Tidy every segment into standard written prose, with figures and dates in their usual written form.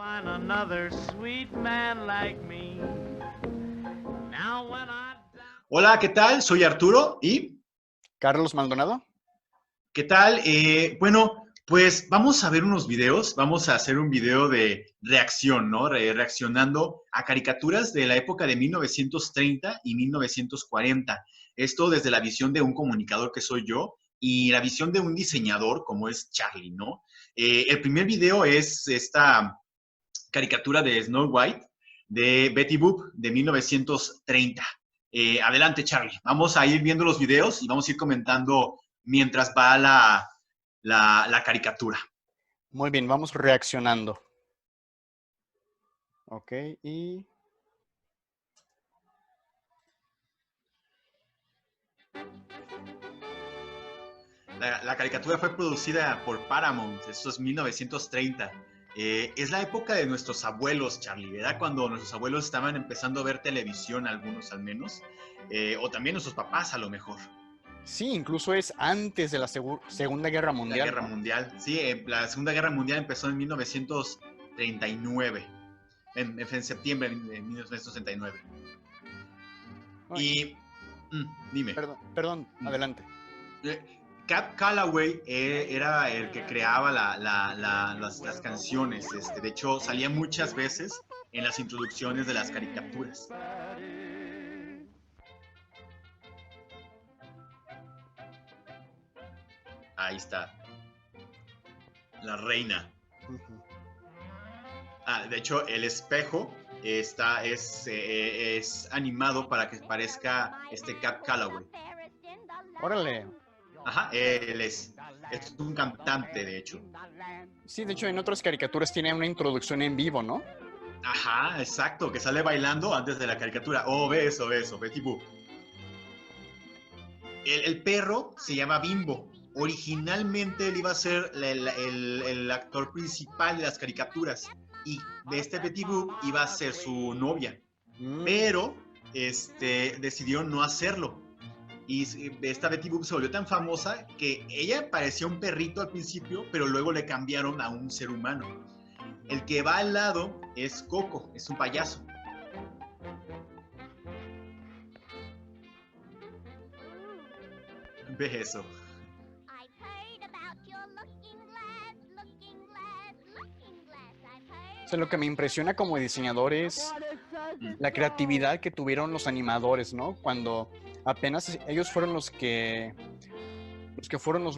find another sweet man like me. Now when I... Hola, ¿qué tal? Soy Arturo y... Carlos Maldonado. ¿Qué tal? Bueno, pues vamos a ver unos videos. Vamos a hacer un video de reacción, ¿no? Reaccionando a caricaturas de la época de 1930 y 1940. Esto desde la visión de un comunicador que soy yo y la visión de un diseñador como es Charlie, ¿no? El primer video es esta caricatura de Snow White de Betty Boop de 1930. Adelante, Charlie. Vamos a ir viendo los videos y vamos a ir comentando mientras va la caricatura. Muy bien, vamos reaccionando. Ok, y... La caricatura fue producida por Paramount, esto es 1930. Es la época de nuestros abuelos, Charlie, ¿verdad? Cuando nuestros abuelos estaban empezando a ver televisión, algunos al menos, o también nuestros papás a lo mejor. Sí, incluso es antes de la Segunda Guerra Mundial. La Guerra Mundial, sí, la Segunda Guerra Mundial empezó en 1939, en septiembre de 1939. Y, dime. Perdón, adelante. Cab Calloway era el que creaba las canciones. De hecho, salía muchas veces en las introducciones de las caricaturas. Ahí está. La reina. De hecho, el espejo es animado para que parezca Cab Calloway. Órale. Ajá, él es un cantante, de hecho. Sí, de hecho, en otras caricaturas tiene una introducción en vivo, ¿no? Ajá, exacto, que sale bailando antes de la caricatura. Ve eso, Betty Boop. El perro se llama Bimbo. Originalmente él iba a ser el actor principal de las caricaturas. Y Betty Boop iba a ser su novia. Pero decidieron no hacerlo. Y esta Betty Boop se volvió tan famosa que ella parecía un perrito al principio, pero luego le cambiaron a un ser humano. El que va al lado es Coco, es un payaso. Ve eso. O sea, lo que me impresiona como diseñador es la creatividad que tuvieron los animadores, ¿no? Cuando apenas ellos fueron los que fueron los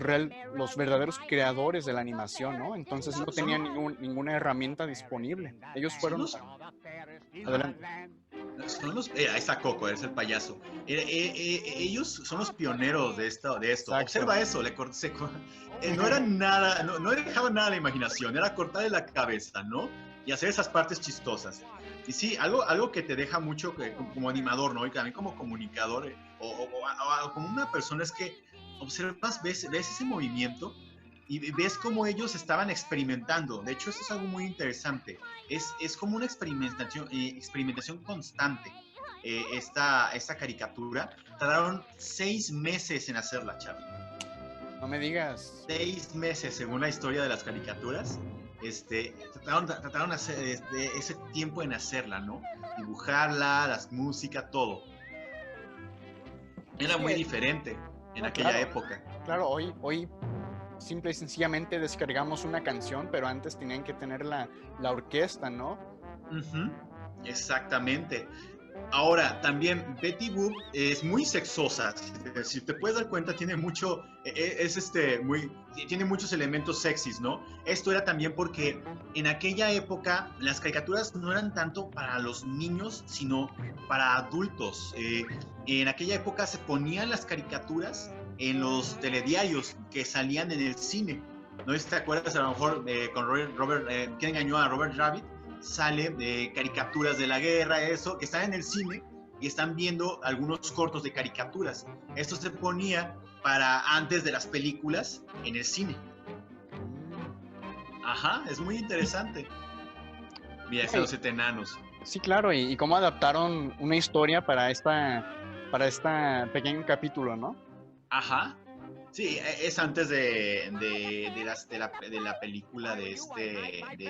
verdaderos creadores de la animación, ¿no? Entonces no tenían ninguna herramienta disponible. Ellos fueron... Adelante. Ahí está Coco, es el payaso. Ellos son los pioneros de esto. Exacto. Observa eso, no era nada, no dejaban nada a la imaginación, era cortarle la cabeza, ¿no? Y hacer esas partes chistosas. Y sí, algo que te deja mucho como animador, ¿no? Y también como comunicador o como una persona es que observas, ves ese movimiento y ves cómo ellos estaban experimentando. De hecho, eso es algo muy interesante. Es como una experimentación constante. Esta caricatura tardaron 6 meses en hacerla, Charlie. No me digas. 6 meses, según la historia de las caricaturas. Trataron de hacer ese tiempo en hacerla, ¿no? Dibujarla, la música, todo. Era muy diferente en aquella época. Claro, hoy simple y sencillamente descargamos una canción, pero antes tenían que tener la orquesta, ¿no? Exactamente. Ahora, también Betty Boop es muy sexosa. Si te puedes dar cuenta, tiene tiene muchos elementos sexys, ¿no? Esto era también porque en aquella época las caricaturas no eran tanto para los niños, sino para adultos. En aquella época se ponían las caricaturas en los telediarios que salían en el cine. ¿No sé si te acuerdas? A lo mejor con ¿Quién engañó a Robert Rabbit? Sale de caricaturas de la guerra, eso, que están en el cine y están viendo algunos cortos de caricaturas. Esto se ponía para antes de las películas en el cine. Ajá, es muy interesante. Mira, están los 7 enanos. Sí, claro, y cómo adaptaron una historia para esta pequeño capítulo, ¿no? Ajá. Sí, es antes de la película de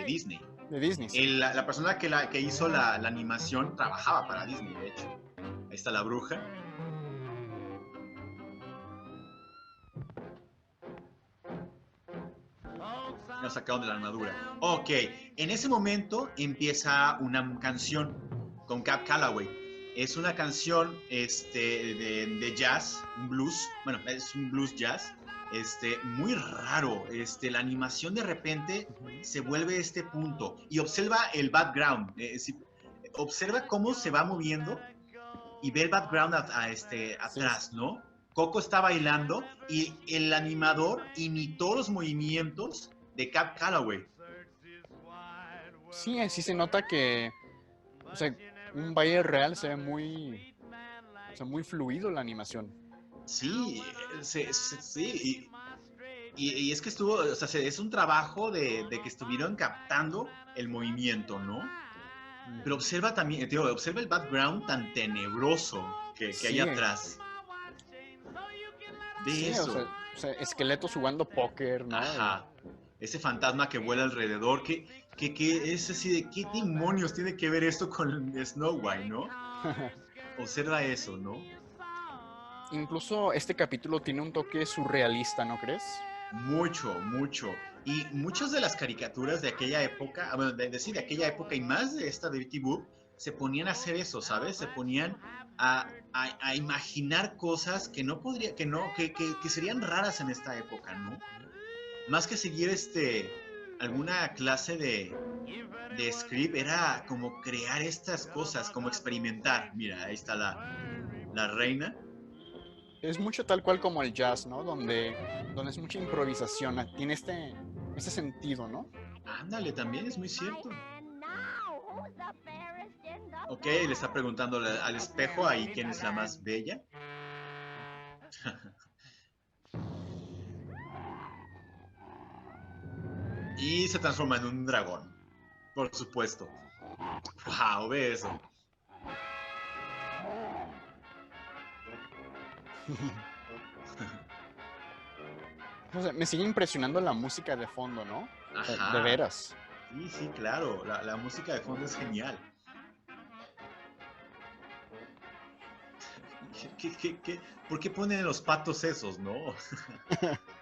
Disney. De Disney, sí. La persona que hizo la animación trabajaba para Disney, de hecho. Ahí está la bruja. La sacaron de la armadura. Ok, en ese momento empieza una canción con Cab Calloway. Es una canción de jazz, un blues. Bueno, es un blues jazz. Muy raro. La animación de repente se vuelve este punto. Y observa el background. Observa cómo se va moviendo y ve el background atrás, Sí. ¿no? Coco está bailando y el animador imitó los movimientos de Cab Calloway. Sí, sí se nota que, o sea, un baile real se ve muy, o sea, muy fluido la animación. Sí, sí. Y es que estuvo, o sea, es un trabajo de que estuvieron captando el movimiento, ¿no? Pero observa también, tío, observa el background tan tenebroso que hay Sí, atrás. Ve sí, eso. o sea, esqueletos jugando póker, ¿no? Ajá. Ese fantasma que vuela alrededor, que es así de, ¿qué demonios tiene que ver esto con Snow White, no? Observa eso, ¿no? Incluso este capítulo tiene un toque surrealista, ¿no crees? Mucho, mucho. Y muchas de las caricaturas de aquella época, bueno, de aquella época y más de esta de Betty Boop, se ponían a hacer eso, ¿sabes? Se ponían a imaginar cosas que no podría, que no, que serían raras en esta época, ¿no? Más que seguir alguna clase de script, era como crear estas cosas, como experimentar. Mira, ahí está la reina. Es mucho tal cual como el jazz, ¿no? Donde es mucha improvisación, tiene este sentido, ¿no? Ándale, también es muy cierto. Ok, le está preguntando al espejo ahí quién es la más bella. Y se transforma en un dragón, por supuesto. ¡Wow! Ve eso. O sea, me sigue impresionando la música de fondo, ¿no? O sea, de Ajá. veras. Sí, sí, claro. La música de fondo es genial. ¿Por qué ponen los patos esos, no?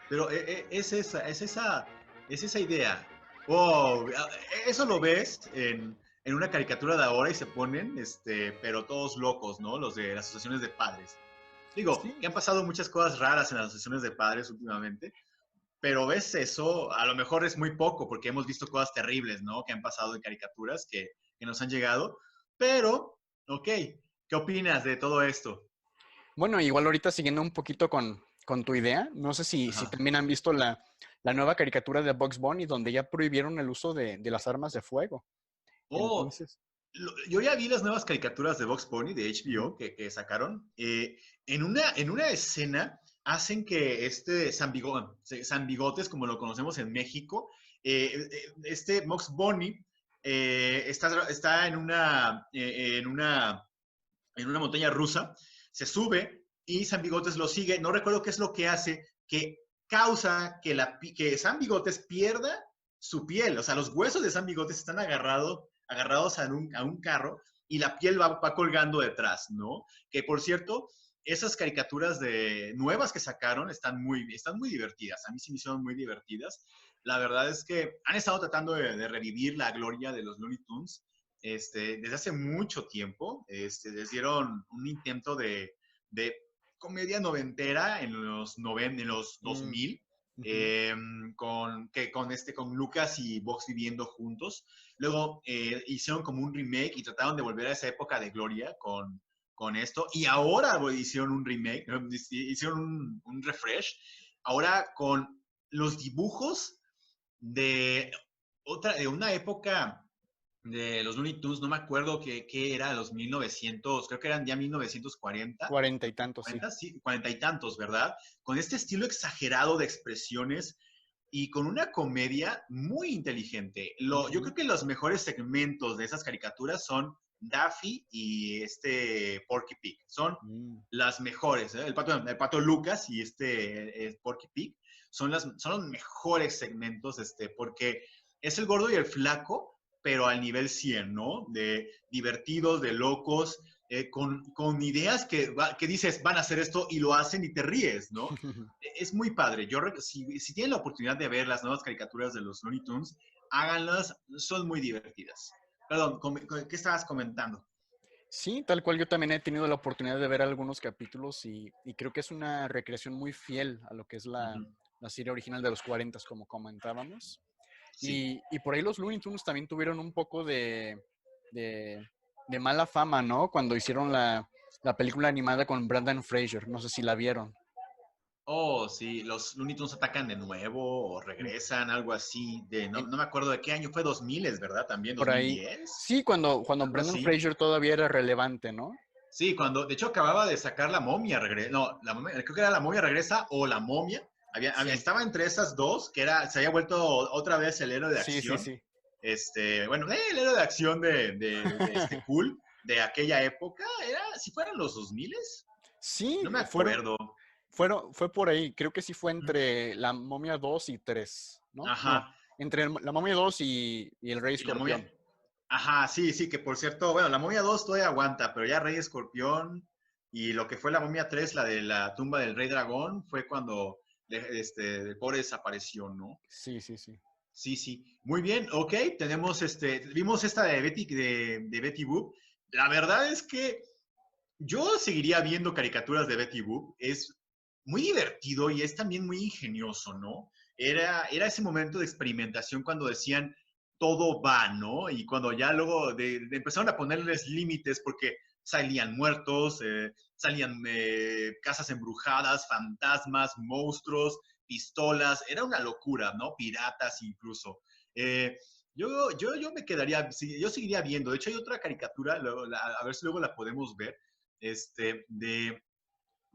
Pero es esa idea. Wow, eso lo ves en una caricatura de ahora y se ponen, pero todos locos, ¿no? Los de las asociaciones de padres. Digo, que Sí, han pasado muchas cosas raras en las asociaciones de padres últimamente, pero ves eso, a lo mejor es muy poco, porque hemos visto cosas terribles, ¿no? Que han pasado en caricaturas que nos han llegado, pero, ok, ¿qué opinas de todo esto? bueno, igual ahorita siguiendo un poquito con tu idea, no sé si Ajá. también han visto la nueva caricatura de Bugs Bunny donde ya prohibieron el uso de las armas de fuego. Oh, Entonces, yo ya vi las nuevas caricaturas de Vox Bunny de HBO ujú, que sacaron. En una escena hacen que San Bigotes, como lo conocemos en México, este Vox Bunny está en una montaña rusa, se sube y San Bigotes lo sigue. No recuerdo qué es lo que hace, que causa que San Bigotes pierda su piel. O sea, los huesos de San Bigotes están agarrados a un carro y la piel va colgando detrás, ¿no? Que por cierto, esas caricaturas nuevas que sacaron están muy divertidas. A mí sí me hicieron muy divertidas. La verdad es que han estado tratando de revivir la gloria de los Looney Tunes desde hace mucho tiempo. Les dieron un intento de comedia noventera en los mm, 2000, ujú. con Lucas y Vox viviendo juntos. Luego hicieron como un remake y trataron de volver a esa época de gloria con esto. Y ahora hicieron un remake, hicieron un refresh. Ahora con los dibujos de una época de los Looney Tunes, no me acuerdo qué era, los 1900, creo que eran ya 1940, 40 y tantos, sí. 40, sí, 40 y tantos, ¿verdad? Con este estilo exagerado de expresiones y con una comedia muy inteligente. Yo creo Ujú. que los mejores segmentos de esas caricaturas son Daffy y Porky Pig. Son Mm. las mejores, ¿eh? El pato Lucas y Porky Pig son los mejores segmentos, porque es el gordo y el flaco, pero al nivel 100, ¿no? De divertidos, de locos, con ideas que dices, van a hacer esto y lo hacen y te ríes, ¿no? Es muy padre. Si tienen la oportunidad de ver las nuevas caricaturas de los Looney Tunes, háganlas, son muy divertidas. Perdón, ¿qué estabas comentando? Sí, tal cual yo también he tenido la oportunidad de ver algunos capítulos y creo que es una recreación muy fiel a lo que es Ujú. la serie original de los 40, como comentábamos. Sí. Y por ahí los Looney Tunes también tuvieron un poco de, de mala fama, ¿no? Cuando hicieron la película animada con Brendan Fraser, no sé si la vieron. Oh, sí, los Looney Tunes atacan de nuevo o regresan, algo así. No, En- no me acuerdo de qué año fue, 2000, ¿verdad? También, por ahí. 2010, Sí, cuando algo Brendan así. Fraser todavía era relevante, ¿no? Sí, de hecho acababa de sacar La Momia, no, creo que era La Momia Regresa o La Momia. Sí, Estaba entre esas dos, se había vuelto otra vez el héroe de sí, sí, acción. sí. Bueno, el héroe de acción de cool de aquella época, si fueran los 2000, no Sí, me acuerdo. fue por ahí. Creo que sí fue entre La Momia 2 y 3, ¿no? No, Ajá, entre La Momia 2 y El Rey y La Momia, Escorpión. ajá, sí, sí, que por cierto, bueno, La Momia 2 todavía aguanta, pero ya Rey Escorpión y lo que fue La Momia 3, la de la tumba del Rey Dragón, fue cuando el pobre desapareció, ¿no? Sí, sí, sí. Sí, sí. Muy bien, ok, vimos esta de Betty Boop. La verdad es que yo seguiría viendo caricaturas de Betty Boop. Es muy divertido y es también muy ingenioso, ¿no? Era ese momento de experimentación cuando decían todo va, ¿no? Y cuando ya luego empezaron a ponerles límites porque salían muertos, salían casas embrujadas, fantasmas, monstruos, pistolas, era una locura, ¿no? Piratas incluso. Eh, yo me quedaría, yo seguiría viendo. De hecho, hay otra caricatura, a ver si luego la podemos ver, de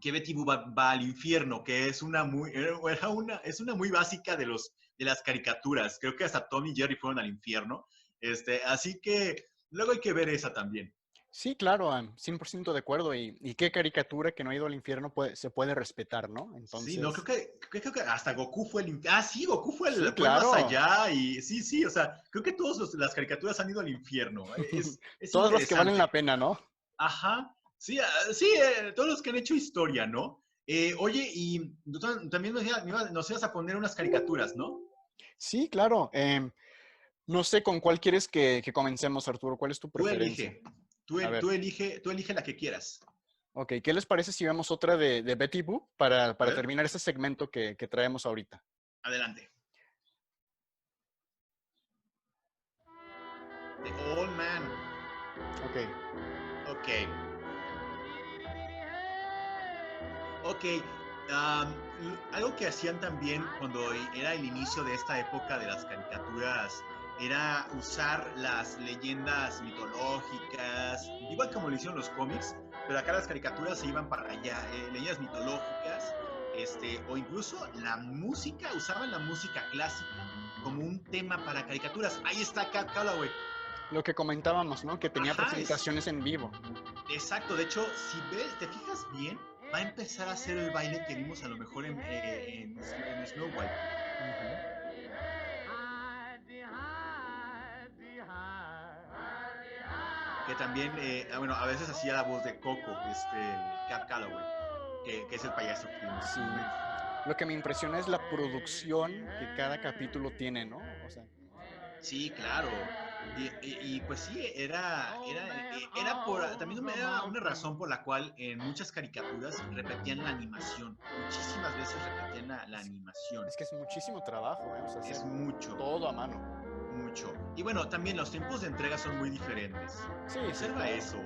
que Betty Boo va al infierno, que es una muy básica de las caricaturas. Creo que hasta Tom y Jerry fueron al infierno. Así que luego hay que ver esa también. Sí, claro, 100% de acuerdo. Y qué caricatura que no ha ido al infierno se puede respetar, ¿no? Sí, no, Entonces, creo que hasta Goku fue el infierno. Ah, sí, Goku sí, fue el más claro. allá y sí, sí, o sea, creo que todas las caricaturas han ido al infierno. Es Todas las que valen la interesante. pena, ¿no? Ajá, sí, sí, todos los que han hecho historia, ¿no? Oye, y tú también nos ibas a poner unas caricaturas, ¿no? Sí, claro. No sé con cuál quieres que comencemos, Arturo. ¿Cuál es tu Tú preferencia? elige, A ver, tú elige la que quieras. ok. ¿Qué les parece si vemos otra de Betty Boop A para ver, terminar este segmento que traemos ahorita? adelante. The Old Man. Ok. Ok, ok. Algo que hacían también cuando era el inicio de esta época de las caricaturas era usar las leyendas mitológicas, igual como lo hicieron los cómics, pero acá las caricaturas se iban para allá, leyendas mitológicas, o incluso la música, usaban la música clásica como un tema para caricaturas. Ahí está Cat Calloway. Lo que comentábamos, ¿no? Que tenía Ajá, presentaciones en vivo. exacto. De hecho, si te fijas bien, va a empezar a hacer el baile que vimos a lo mejor en Snow White. Ujú. Que también, bueno, a veces hacía la voz de Coco, Cat Calloway, que es el payaso que vimos hace un Sí. momento. Lo que me impresiona es la producción que cada capítulo tiene, ¿no? O sea, Sí, claro. Pues sí, también era una razón por la cual en muchas caricaturas repetían la animación. Muchísimas veces repetían la es, animación. es que es muchísimo trabajo, ¿eh? O sea, hacer Es mucho. todo a mano. Mucho. Y bueno, también los tiempos de entrega son muy diferentes. Sí, sí, Observa claro. eso,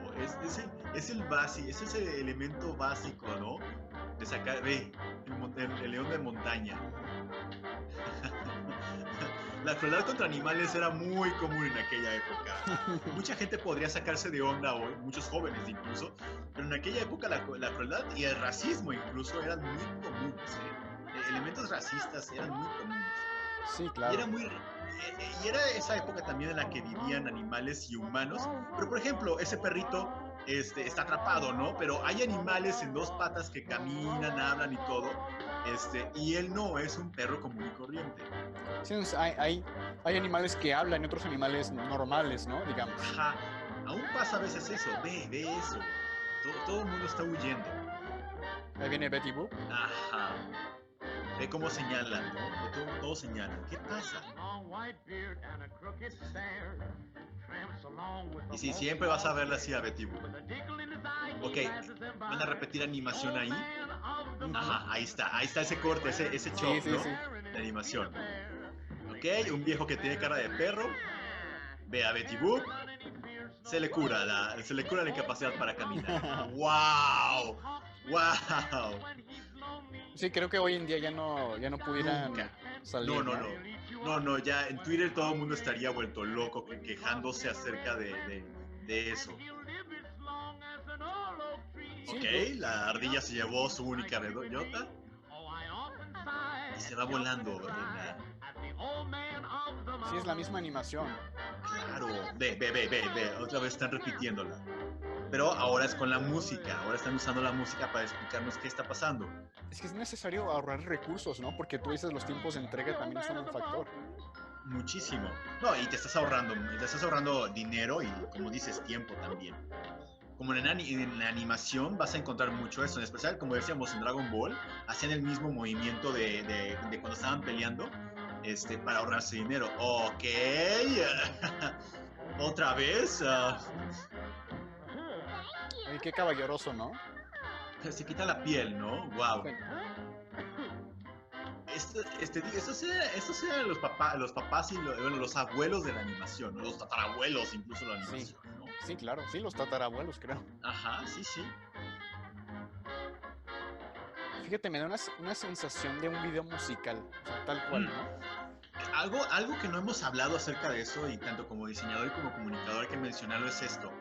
es ese elemento básico, ¿no? De sacar, ve, el león de montaña. La crueldad contra animales era muy común en aquella época. Mucha gente podría sacarse de onda hoy, muchos jóvenes incluso, pero en aquella época la crueldad y el racismo incluso eran muy comunes, ¿eh? Elementos racistas eran muy comunes. Sí, Y claro. y era esa época también en la que vivían animales y humanos. Pero, por ejemplo, ese perrito está atrapado, ¿no? Pero hay animales en dos patas que caminan, hablan y todo. Y él no, es un perro común y corriente. Sí, hay animales que hablan y otros animales normales, ¿no? Digamos. Ajá, aún pasa a veces eso, ve eso. Todo el mundo está huyendo. Ahí viene Betty Boop. Ajá. Ve cómo señalan, ¿no? Todos señalan. ¿Qué pasa? Y sí, siempre vas a verla así a Betty Boop. Ok, van a repetir animación ahí. Ajá, ahí está ese corte, ese chop, Sí, ¿no? sí. De animación. Ok, un viejo que tiene cara de perro. Ve a Betty Boop. Se le cura la incapacidad para caminar. ¡Wow! ¡Wow! Sí, creo que hoy en día ya no pudieran Nunca. salir. No, ya en Twitter todo el mundo estaría vuelto loco quejándose acerca de eso. Sí, Ok, la ardilla se llevó su única bellota y se va volando. Sí, es la misma animación. Claro, ve, otra vez están repitiéndola. Pero ahora es con la música, ahora están usando la música para explicarnos qué está pasando. Es que es necesario ahorrar recursos, ¿no? Porque tú dices los tiempos de entrega también son un factor. Muchísimo. No, y te estás ahorrando dinero y, como dices, tiempo también. Como en la animación vas a encontrar mucho eso, en especial, como decíamos, en Dragon Ball, hacían el mismo movimiento de cuando estaban peleando, para ahorrarse dinero. Ok, otra vez, Ay, qué caballeroso, ¿no? se quita la piel, ¿no? Wow. Bueno, Estos eran los papás y los abuelos de la animación, ¿no? Los tatarabuelos incluso de la animación, ¿no? sí, claro, sí, los tatarabuelos, creo. Ajá, sí. Fíjate, me da una sensación de un video musical, o sea, tal cual, ¿no? Algo que no hemos hablado acerca de eso, y tanto como diseñador y como comunicador hay que mencionarlo, es esto.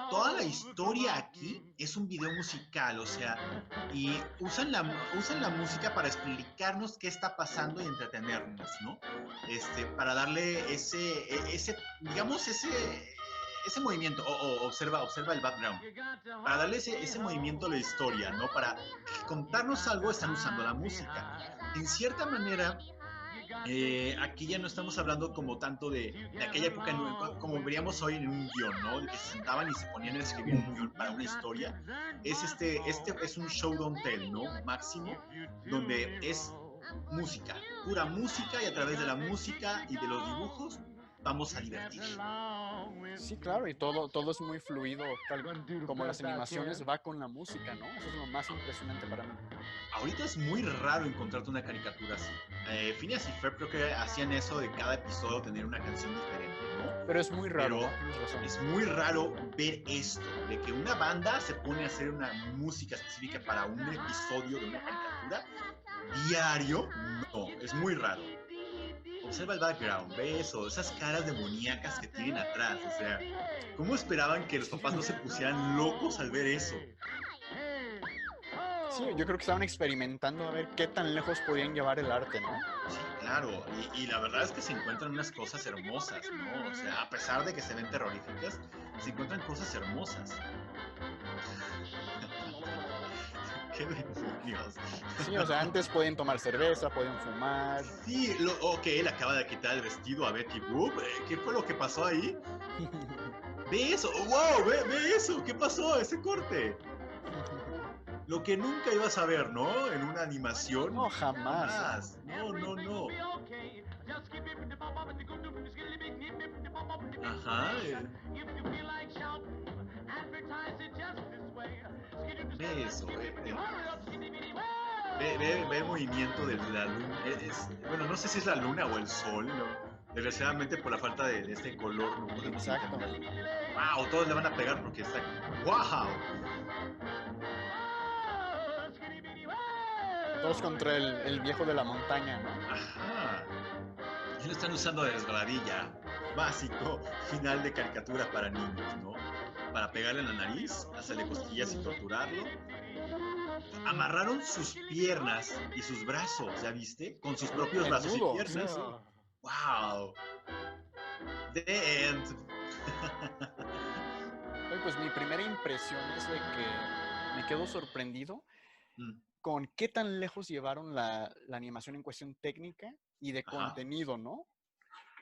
Toda la historia aquí es un video musical, o sea, y usan la música para explicarnos qué está pasando y entretenernos, ¿no? Para darle ese movimiento, observa el background, para darle ese movimiento a la historia, ¿no? Para contarnos algo están usando la música. En cierta manera, aquí ya no estamos hablando como tanto de aquella época, como veríamos hoy en un guión, ¿no? De que se sentaban y se ponían a escribir un guión para una historia. Este es un show don't tell, ¿no? Máximo, donde es música, pura música, y a través de la música y de los dibujos vamos a divertir. Sí, claro, y todo es muy fluido, como las animaciones va con la música, ¿no? Eso es lo más impresionante para mí. Ahorita es muy raro encontrarte una caricatura así. Phineas y Ferb creo que hacían eso de cada episodio tener una canción diferente, ¿no? Pero es muy raro, Pero ¿no? Tienes razón. es muy raro ver esto, de que una banda se pone a hacer una música específica para un episodio de una caricatura diario. No, es muy raro. Observa el background, ve eso, esas caras demoníacas que tienen atrás, o sea, ¿cómo esperaban que los papás no se pusieran locos al ver eso? Sí, yo creo que estaban experimentando a ver qué tan lejos podían llevar el arte, ¿no? Sí, claro, y la verdad es que se encuentran unas cosas hermosas, ¿no? O sea, a pesar de que se ven terroríficas, se encuentran cosas hermosas. ¡Qué demonios! Sí, o sea, antes podían tomar cerveza, podían fumar. Sí, ok, le acaba de quitar el vestido a Betty Boop. ¿Qué fue lo que pasó ahí? ¡Ve eso! ¡Wow! ¡Ve eso! ¿Qué pasó? ¡Ese corte! Lo que nunca ibas a ver, ¿no? En una animación. No, jamás. No. Ajá. Ve eso. Ve el movimiento de la luna. Bueno, no sé si es la luna o el sol, ¿no? Desgraciadamente por la falta de este color no podemos Exacto. entender. ¡Wow! Todos le van a pegar porque está... ¡Wow! Todos contra el viejo de la montaña, ¿no? Ajá. Y lo están usando de resbaladilla. Básico, final de caricatura para niños, ¿no? Para pegarle en la nariz, hacerle cosquillas y torturarlo. Amarraron sus piernas y sus brazos, ¿ya viste? Con sus propios brazos y piernas. Sí. ¡Wow! The end. Oye, pues mi primera impresión es de que me quedo sorprendido con qué tan lejos llevaron la animación en cuestión técnica y de Ajá. contenido, ¿no?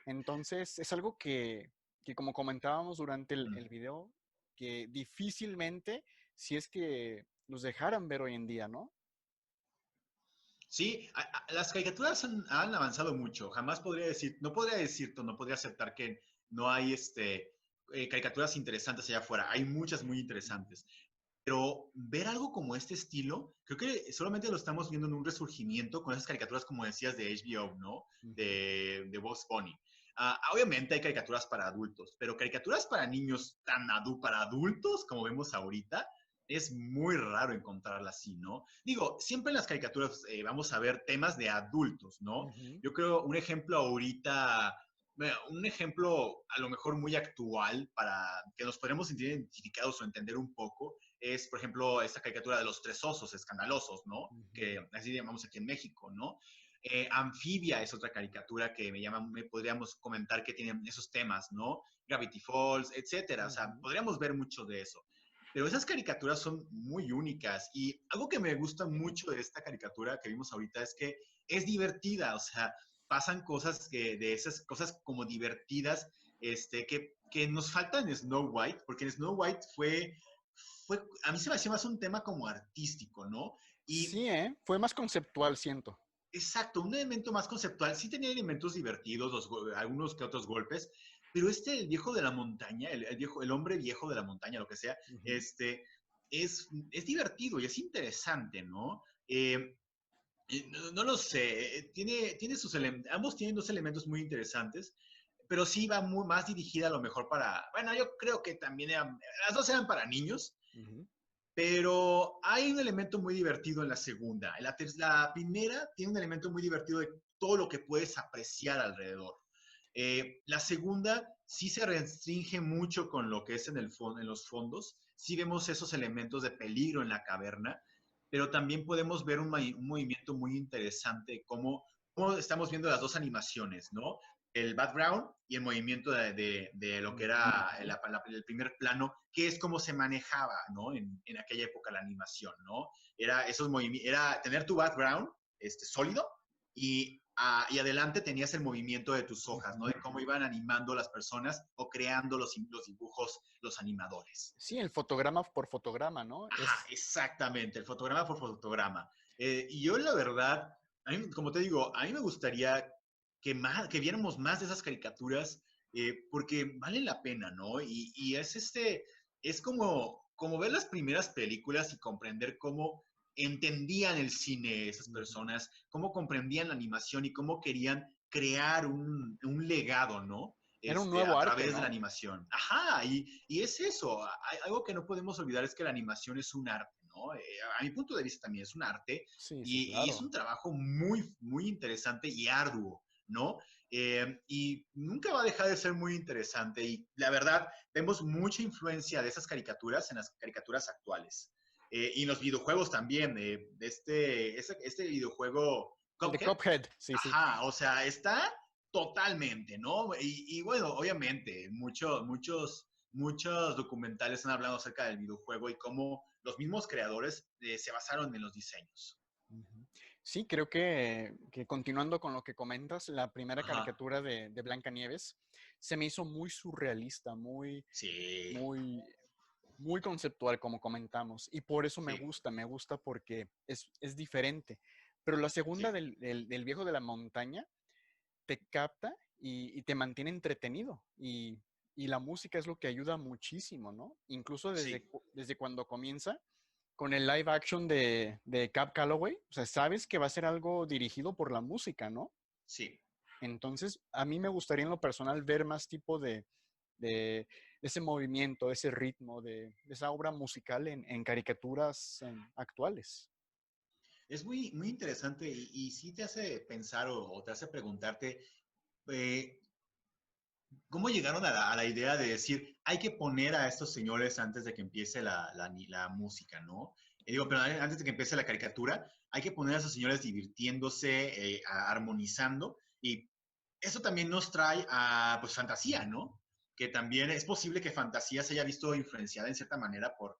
Entonces, es algo que como comentábamos durante el video, que difícilmente, si es que los dejaran ver hoy en día, ¿no? Sí, las caricaturas han avanzado mucho. Jamás podría decir, no podría decirte, no podría aceptar que no hay caricaturas interesantes allá afuera. Hay muchas muy interesantes. Pero ver algo como este estilo, creo que solamente lo estamos viendo en un resurgimiento con esas caricaturas, como decías, de HBO, ¿no? Ujú. De Bugs Bunny. Obviamente hay caricaturas para adultos, pero caricaturas para niños para adultos, como vemos ahorita, es muy raro encontrarlas así, ¿no? Digo, siempre en las caricaturas vamos a ver temas de adultos, ¿no? Ujú. Yo creo un ejemplo ahorita, bueno, un ejemplo a lo mejor muy actual para que nos podamos sentir identificados o entender un poco es, por ejemplo, esta caricatura de los tres osos escandalosos, ¿no? Ujú. Que así llamamos aquí en México, ¿no? Anfibia es otra caricatura que podríamos comentar que tiene esos temas, ¿no? Gravity Falls, etcétera. O sea, Ujú. podríamos ver mucho de eso. Pero esas caricaturas son muy únicas y algo que me gusta mucho de esta caricatura que vimos ahorita es que es divertida, o sea, pasan cosas de esas cosas como divertidas, que nos faltan en Snow White, porque en Snow White a mí se me hacía más un tema como artístico, ¿no? Y Sí, ¿eh? Fue más conceptual, siento. exacto, un elemento más conceptual. Sí tenía elementos divertidos, algunos que otros golpes, pero el viejo de la montaña, el hombre viejo de la montaña, lo que sea, Ujú. es divertido y es interesante, ¿no? No lo sé, tiene ambos tienen dos elementos muy interesantes, pero sí va más dirigida a lo mejor bueno, yo creo que también las dos eran para niños, Ujú. pero hay un elemento muy divertido en la segunda. La primera tiene un elemento muy divertido de todo lo que puedes apreciar alrededor. La segunda sí se restringe mucho con lo que es en los fondos. Sí vemos esos elementos de peligro en la caverna, pero también podemos ver un movimiento muy interesante, cómo estamos viendo las dos animaciones, ¿no? El background y el movimiento de lo que era Ujú. el primer plano, que es cómo se manejaba, ¿no? En aquella época la animación, ¿no? Era tener tu background sólido y adelante tenías el movimiento de tus hojas, ¿no? Ujú. De cómo iban animando las personas o creando los dibujos los animadores. Sí, el fotograma por fotograma, ¿no? Ajá, exactamente, el fotograma por fotograma. Y yo la verdad, como te digo, a mí me gustaría que viéramos más de esas caricaturas porque valen la pena, ¿no? Y es como ver las primeras películas y comprender cómo entendían el cine esas Ujú. personas, cómo comprendían la animación y cómo querían crear un legado, ¿no? Era un A nuevo arte, través de la ¿no? animación. Ajá, y es eso. Algo que no podemos olvidar es que la animación es un arte, ¿no? A mi punto de vista también es un arte Sí, sí, y es claro. un trabajo muy, muy interesante y arduo, ¿no? Y nunca va a dejar de ser muy interesante y la verdad, vemos mucha influencia de esas caricaturas en las caricaturas actuales. Y en los videojuegos también, este videojuego El de Cuphead, Cuphead, sí, sí. ajá, o sea, está totalmente, ¿no? Y bueno, obviamente, muchos documentales han hablado acerca del videojuego y cómo los mismos creadores se basaron en los diseños. Ujú. Sí, creo que continuando con lo que comentas, la primera Ajá, caricatura de Blancanieves se me hizo muy surrealista, sí, muy, muy conceptual, como comentamos. Y por eso sí, me gusta porque es diferente. Pero la segunda sí, del viejo de la montaña te capta y te mantiene entretenido. Y la música es lo que ayuda muchísimo, ¿no? Incluso sí, desde cuando comienza con el live action de Cab Calloway, o sea, sabes que va a ser algo dirigido por la música, ¿no? sí. Entonces, a mí me gustaría en lo personal ver más tipo de ese movimiento, ese ritmo, de esa obra musical en caricaturas actuales. Es muy, muy interesante y sí te hace pensar o te hace preguntarte eh, cómo llegaron a la idea de decir, hay que poner a estos señores antes de que empiece la música, ¿no? Digo, pero antes de que empiece la caricatura, hay que poner a esos señores divirtiéndose, armonizando, y eso también nos trae a, pues, fantasía, ¿no? Que también es posible que fantasía se haya visto influenciada en cierta manera por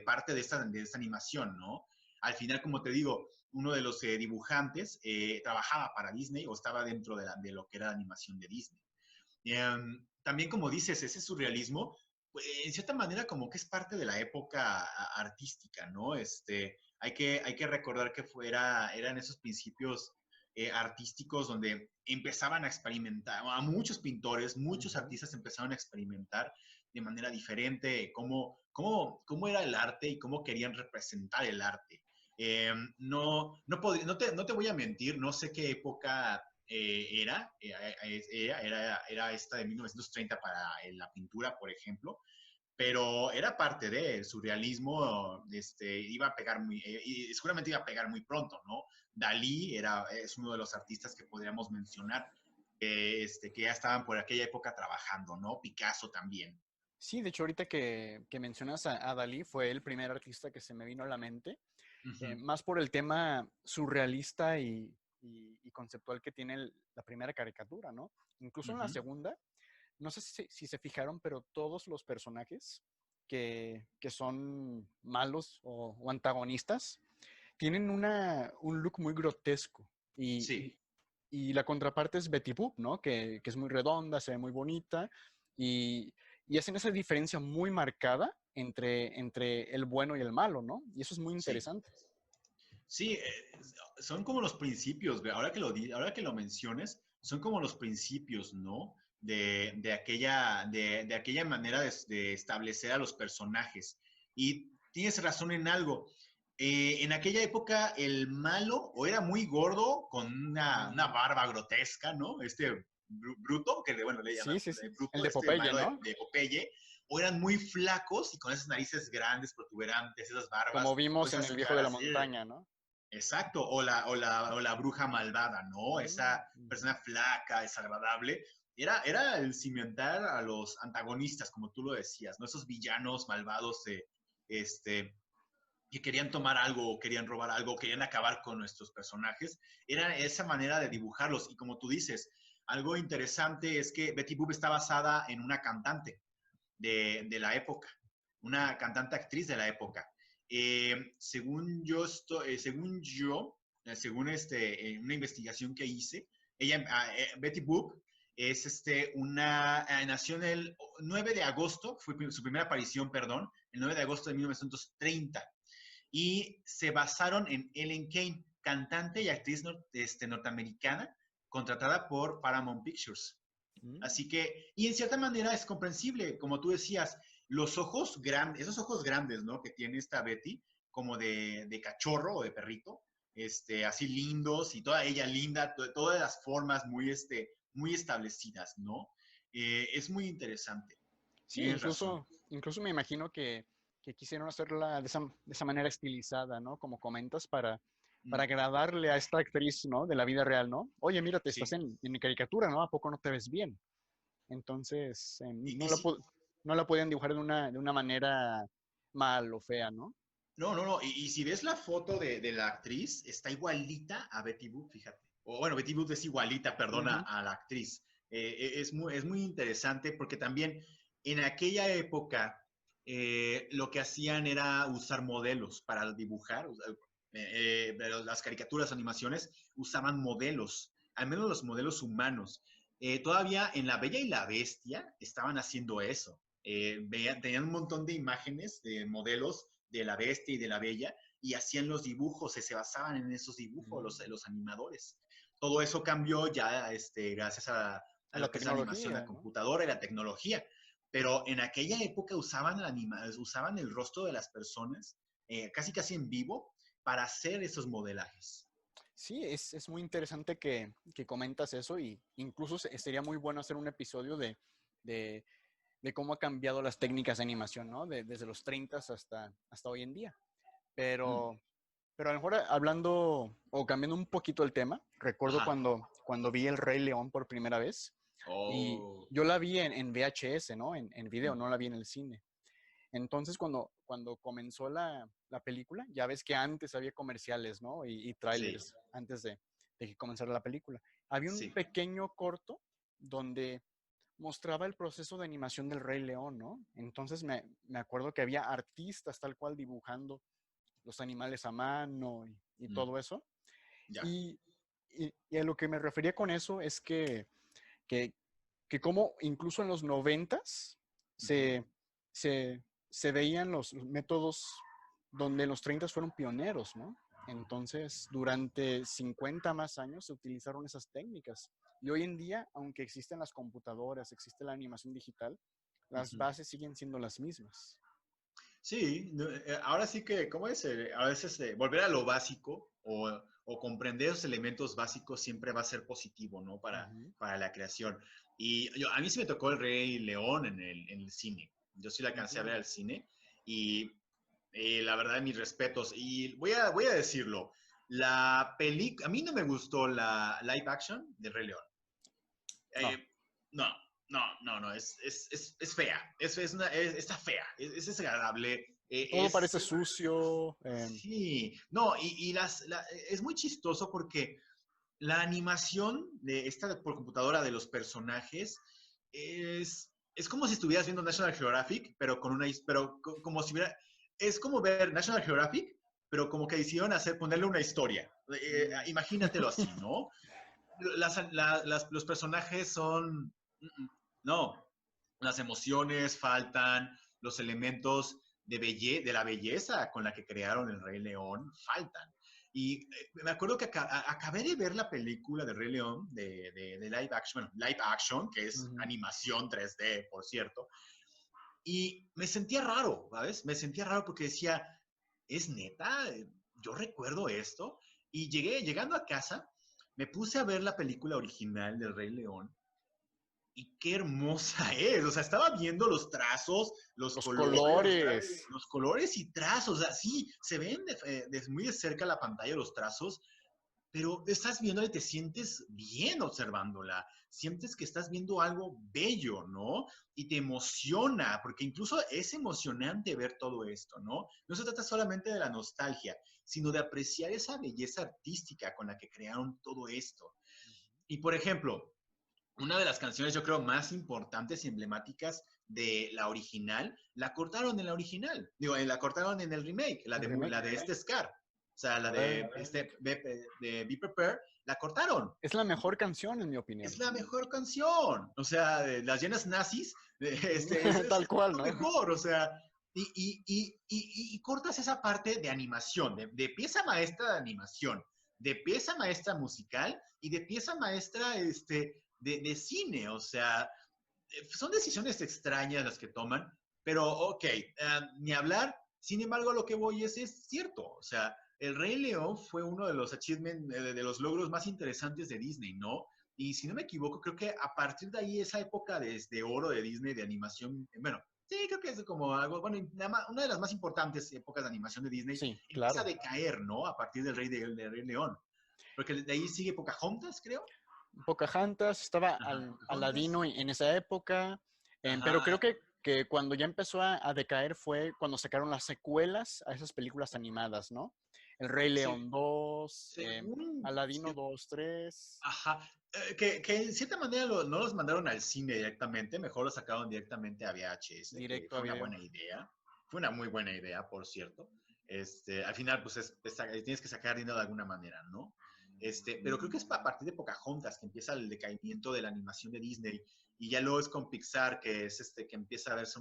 parte de esta animación, ¿no? al final, como te digo, uno de los dibujantes trabajaba para Disney o estaba dentro de lo que era la animación de Disney. También, como dices, ese surrealismo, pues, en cierta manera, como que es parte de la época artística, ¿no? Hay que recordar que eran esos principios artísticos donde empezaban a experimentar, a muchos pintores, muchos artistas empezaron a experimentar de manera diferente cómo era el arte y cómo querían representar el arte. No te voy a mentir, no sé qué época era esta de 1930 para la pintura, por ejemplo, pero era parte del surrealismo, iba a pegar y seguramente iba a pegar muy pronto, ¿no? Dalí es uno de los artistas que podríamos mencionar, que ya estaban por aquella época trabajando, ¿no? Picasso también. Sí, de hecho, ahorita que mencionas a Dalí, fue el primer artista que se me vino a la mente, más por el tema surrealista y conceptual que tiene la primera caricatura, ¿no? Incluso en la segunda, no sé si se fijaron, pero todos los personajes que son malos o antagonistas tienen un look muy grotesco. Sí. Y la contraparte es Betty Boop, ¿no? Que es muy redonda, se ve muy bonita y hacen esa diferencia muy marcada entre el bueno y el malo, ¿no? Y eso es muy Sí. interesante. Sí, son como los principios, ahora que lo menciones, son como los principios, ¿no? De aquella manera de establecer a los personajes. Y tienes razón en algo. En aquella época el malo o era muy gordo con una barba grotesca, ¿no? Bruto, que bueno, le llaman Sí, sí, sí. El Bruto, de Popeye, malo ¿no? de Popeye, o eran muy flacos y con esas narices grandes, protuberantes, esas barbas, Como o vimos en esas El Viejo de la caras. Montaña, ¿no? Exacto, o la bruja malvada, ¿no? Esa persona flaca, desagradable. Era el cimentar a los antagonistas, como tú lo decías, ¿no? Esos villanos malvados que querían tomar algo, o querían robar algo, o querían acabar con nuestros personajes. Era esa manera de dibujarlos. Y como tú dices, algo interesante es que Betty Boop está basada en una cantante de la época, una cantante actriz de la época. Según una investigación que hice, Betty Boop, nació el 9 de agosto, fue su primera aparición, perdón, el 9 de agosto de 1930, y se basaron en Ellen Kane, cantante y actriz norteamericana, contratada por Paramount Pictures. Así que, y en cierta manera es comprensible, como tú decías, los ojos grandes, esos ojos grandes, ¿no? Que tiene esta Betty, como de cachorro o de perrito, así lindos y toda ella linda, todas las formas muy establecidas, ¿no? Es muy interesante. Sí, Tienes razón. incluso me imagino que quisieron hacerla de esa manera estilizada, ¿no? Como comentas, para agradarle a esta actriz, ¿no? De la vida real, ¿no? Oye, mírate, estás Sí. en caricatura, ¿no? ¿A poco no te ves bien? Entonces, Y sí, no la podían dibujar de una manera mal o fea, ¿no? no. Y si ves la foto de la actriz, está igualita a Betty Boop, fíjate. O bueno, Betty Boop es igualita, perdona, Ujú. a la actriz. Es muy interesante porque también en aquella época lo que hacían era usar modelos para dibujar. Las caricaturas, animaciones, usaban modelos, al menos los modelos humanos. Todavía en La Bella y la Bestia estaban haciendo eso. Tenían un montón de imágenes de modelos de la bestia y de la bella y hacían los dibujos, se basaban en esos dibujos los animadores. Todo eso cambió ya gracias a A la lo que es la animación, la tecnología, ¿no? computadora y la tecnología. Pero en aquella época usaban el rostro de las personas casi en vivo para hacer esos modelajes. Sí, es muy interesante que comentas eso y incluso sería muy bueno hacer un episodio de, de cómo ha cambiado las técnicas de animación, ¿no? Desde los 30 hasta hoy en día. Mm. Pero, pero a lo mejor hablando o cambiando un poquito el tema, recuerdo Ajá. cuando vi El Rey León por primera vez y Oh, yo la vi en VHS, ¿no? En video, no la vi en el cine. Entonces, cuando comenzó la película, ya ves que antes había comerciales, ¿no? Y sí, trailers antes de que comenzara la película. Había un sí. pequeño corto donde mostraba el proceso de animación del Rey León, ¿no? Entonces me acuerdo que había artistas tal cual dibujando los animales a mano y Mm, todo eso. ya. Y a lo que me refería con eso es que, que como incluso en los 90s Ujú. se veían los métodos donde los 30 fueron pioneros, ¿no? Entonces, durante 50 más años se utilizaron esas técnicas. Y hoy en día, aunque existen las computadoras, existe la animación digital, las Ujú. bases siguen siendo las mismas. Sí, ahora sí que, ¿cómo es? A veces volver a lo básico o comprender esos elementos básicos siempre va a ser positivo, ¿no? Ujú, Para la creación. Y a mí sí me tocó El Rey León en el cine. Yo sí la alcancé a ver ujú. al cine y la verdad, mis respetos. Y voy a decirlo, a mí no me gustó la live action de Rey León. No, Eh, no, no, es fea, está fea, es desagradable, todo parece sucio. sí, no, es muy chistoso porque la animación de esta por computadora de los personajes es como si estuvieras viendo National Geographic, pero como si hubiera, es como ver National Geographic, pero como que decidieron ponerle una historia. Mm. Imagínatelo así, ¿no? Los personajes son, no, las emociones faltan, los elementos de la belleza con la que crearon el Rey León faltan. Y me acuerdo que acabé de ver la película de Rey León de live action, bueno, live action, que es Ujú. animación 3D, por cierto, y me sentía raro, ¿sabes? Me sentía raro porque decía, ¿es neta? Yo recuerdo esto. Y llegando a casa, me puse a ver la película original del Rey León y qué hermosa es. O sea, estaba viendo los trazos, Los colores. los colores y trazos. O sea, sí, se ven muy de cerca la pantalla los trazos, pero estás viéndola y te sientes bien observándola. Sientes que estás viendo algo bello, ¿no? Y te emociona, porque incluso es emocionante ver todo esto, ¿no? No se trata solamente de la nostalgia, sino de apreciar esa belleza artística con la que crearon todo esto. Y por ejemplo, una de las canciones yo creo más importantes y emblemáticas de la original, la cortaron en la original, digo, la cortaron en el remake, El remake. la de este Scar, o sea, la Ah, de Be Prepared, la cortaron. es la mejor canción, en mi Es opinión. la mejor canción, o sea, de las llenas nazis, es Tal cual, lo ¿no? mejor, o sea, y cortas esa parte de animación, de pieza maestra de animación, de pieza maestra musical y de pieza maestra de cine, o sea, son decisiones extrañas las que toman, pero ok, ni hablar. Sin embargo, lo que voy es cierto. O sea, El Rey León fue uno de los achievements, de los logros más interesantes de Disney, ¿no? Y si no me equivoco, creo que a partir de ahí, esa época de oro de Disney de animación, bueno, sí, creo que es como algo, bueno, una de las más importantes épocas de animación de Disney Sí, empieza a claro. decaer, ¿no? A partir del Rey León. Porque de ahí sigue Pocahontas, creo. Pocahontas, estaba Ajá, Aladino Pocahontas. en esa época, pero creo Ajá, que cuando ya empezó a decaer fue cuando sacaron las secuelas a esas películas animadas, ¿no? El Rey se, León 2, según, Aladino 2, 3, ajá, que en cierta manera no los mandaron al cine directamente, mejor los sacaron directamente a VHS, que directo a fue una buena video. idea, fue una muy buena idea, por cierto. Al final, pues tienes que sacar dinero de alguna manera, ¿no? Pero creo que es a partir de Pocahontas que empieza el decaimiento de la animación de Disney y ya luego es con Pixar que es que empieza a verse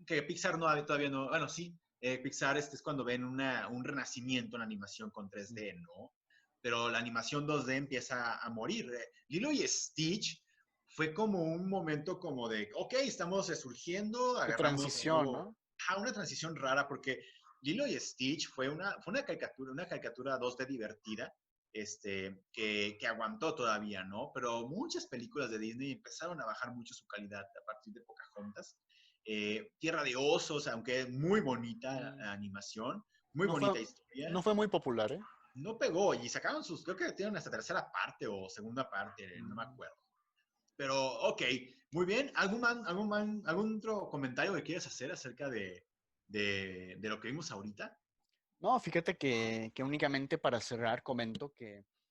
que Pixar no todavía no, bueno, sí, Pixar es cuando ven un renacimiento en la animación con 3D, ¿no? Pero la animación 2D empieza a morir. Lilo y Stitch fue como un momento como de, ok, estamos resurgiendo, De agarramos transición, todo. ¿no? Una transición rara porque Lilo y Stitch fue una caricatura 2D divertida, que aguantó todavía, ¿no? Pero muchas películas de Disney empezaron a bajar mucho su calidad a partir de Pocahontas. Tierra de Osos, aunque muy bonita Mm, animación, muy No fue, bonita historia, no fue muy popular, ¿eh? no pegó y sacaron creo que tienen hasta tercera parte o segunda parte, no me Mm. acuerdo. Pero, ok, muy bien. ¿Algún otro comentario que quieras hacer acerca de lo que vimos ahorita? No, fíjate que únicamente para cerrar comento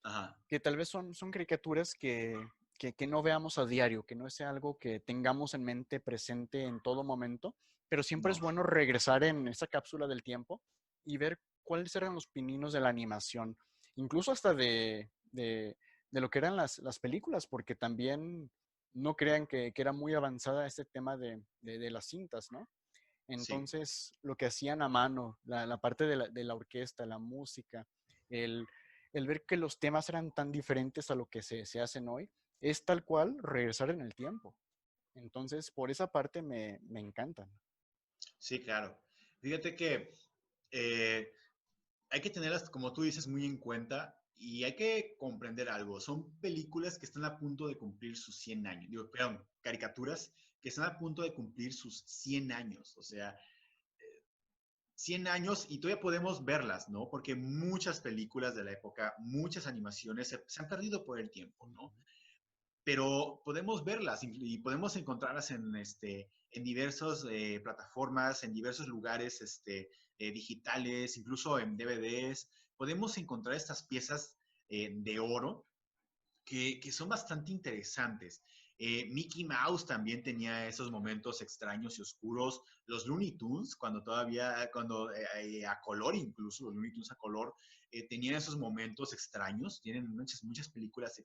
Ajá, que tal vez son caricaturas que no veamos a diario, que no sea algo que tengamos en mente presente en todo momento, pero siempre es no. bueno regresar en esa cápsula del tiempo y ver cuáles eran los pininos de la animación, incluso hasta de lo que eran las películas, porque también no crean que era muy avanzada este tema de las cintas, ¿no? Sí. Entonces, lo que hacían a mano, la parte de la orquesta, la música, el, el ver que los temas eran tan diferentes a lo que se hacen hoy, es tal cual regresar en el tiempo. Entonces, por esa parte me encantan. Sí, claro. Fíjate que eh, hay que tenerlas, como tú dices, muy en cuenta y hay que comprender algo. Son películas que están a punto de cumplir sus 100 años. Digo, perdón, caricaturas que están a punto de cumplir sus 100 años. O sea, 100 años y todavía podemos verlas, ¿no? Porque muchas películas de la época, muchas animaciones se han perdido por el tiempo, ¿no? Pero podemos verlas y podemos encontrarlas en diversas plataformas, en diversos lugares digitales, incluso en DVDs. Podemos encontrar estas piezas de oro que son bastante interesantes. Mickey Mouse también tenía esos momentos extraños y oscuros. Los Looney Tunes, cuando a color incluso, los Looney Tunes a color, tenían esos momentos extraños. Tienen muchas películas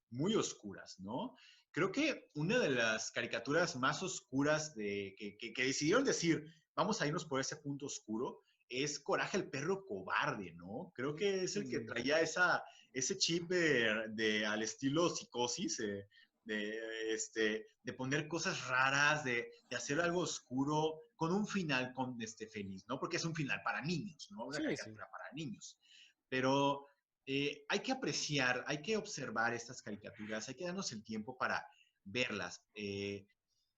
muy oscuras, ¿no? Creo que una de las caricaturas más oscuras que decidieron decir, vamos a irnos por ese punto oscuro, es Coraje el perro cobarde, ¿no? Creo que es el que Mm, traía ese chip al estilo psicosis, de poner cosas raras, de hacer algo oscuro con un final feliz, ¿no? Porque es un final para niños, ¿no? Una sí, sí. caricatura para niños. Pero hay que apreciar, hay que observar estas caricaturas, hay que darnos el tiempo para verlas.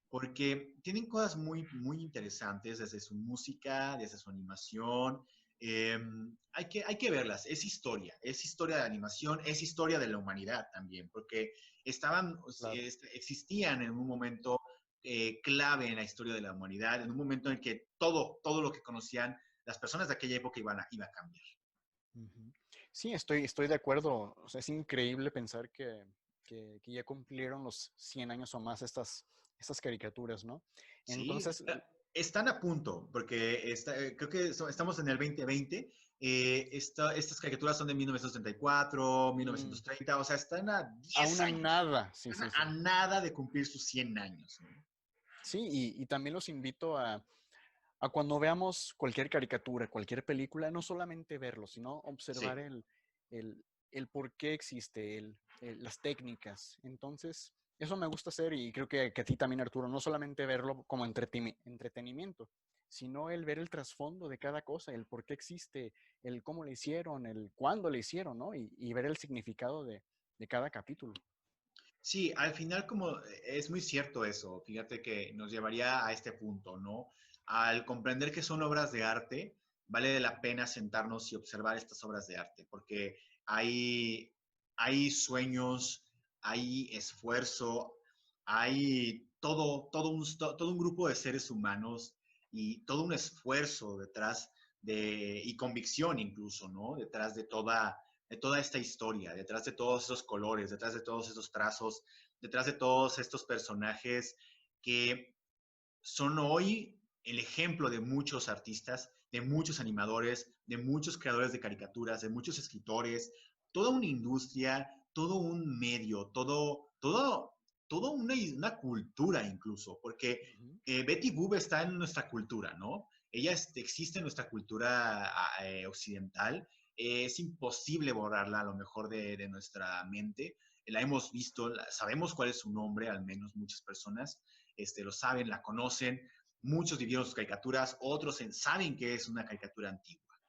Porque tienen cosas muy interesantes desde su música, desde su animación. Eh, hay que verlas, es historia de animación, es historia de la humanidad también, porque Claro. existían en un momento clave en la historia de la humanidad, en un momento en que todo lo que conocían las personas de aquella época iba a cambiar. Ujú. Sí, estoy de acuerdo. O sea, es increíble pensar que ya cumplieron los 100 años o más estas caricaturas, ¿no? Sí, Entonces, están a punto, porque creo que estamos en el 2020. Estas caricaturas son de 1934, mm, 1930, o sea, están a a 10 una años, nada, sí, están sí, a sí. nada de cumplir sus 100 años, ¿no? Sí, y también los invito a cuando veamos cualquier caricatura, cualquier película, no solamente verlo, sino observar Sí, el por qué existe, las técnicas. Entonces, eso me gusta hacer y creo que a ti también, Arturo, no solamente verlo como entretenimiento, sino el ver el trasfondo de cada cosa, el por qué existe, el cómo le hicieron, el cuándo le hicieron, ¿no? Y ver el significado de cada capítulo. sí, al final como es muy cierto eso, fíjate que nos llevaría a este punto, ¿no? Al comprender que son obras de arte, vale la pena sentarnos y observar estas obras de arte, porque hay, hay sueños, hay esfuerzo, hay todo un grupo de seres humanos y todo un esfuerzo detrás y convicción incluso, ¿no? Detrás de toda esta historia, detrás de todos esos colores, detrás de todos esos trazos, detrás de todos estos personajes que son hoy el ejemplo de muchos artistas, de muchos animadores, de muchos creadores de caricaturas, de muchos escritores, toda una industria, todo un medio, toda una cultura incluso, porque Ujú. Betty Boop está en nuestra cultura, ¿no? Ella existe en nuestra cultura occidental, es imposible borrarla a lo mejor de nuestra mente, la hemos visto, sabemos cuál es su nombre, al menos muchas personas, lo saben, la conocen, muchos vivieron sus caricaturas, otros saben que es una caricatura antigua.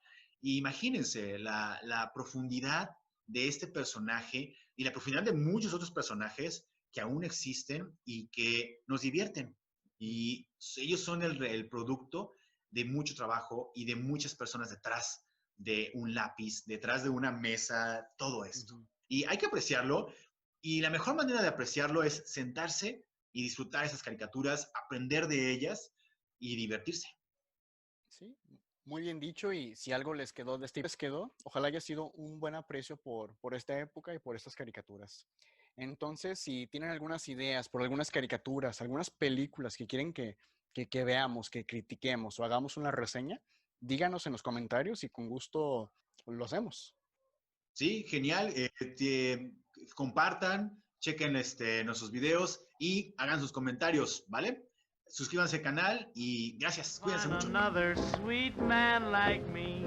Y imagínense la profundidad de este personaje y la profundidad de muchos otros personajes que aún existen y que nos divierten. Y ellos son el producto de mucho trabajo y de muchas personas detrás de un lápiz, detrás de una mesa, todo esto. Ujú. Y hay que apreciarlo. Y la mejor manera de apreciarlo es sentarse y disfrutar esas caricaturas, aprender de ellas y divertirse. Sí, muy bien dicho y si algo les quedó de este les quedó, ojalá haya sido un buen aprecio por esta época y por estas caricaturas. Entonces, si tienen algunas ideas por algunas caricaturas, algunas películas que quieren que veamos, que critiquemos o hagamos una reseña, díganos en los comentarios y con gusto lo hacemos. Sí, genial. Compartan, chequen nuestros videos y hagan sus comentarios, ¿vale? Suscríbanse al canal y gracias. Cuídense Find mucho. another sweet man like me.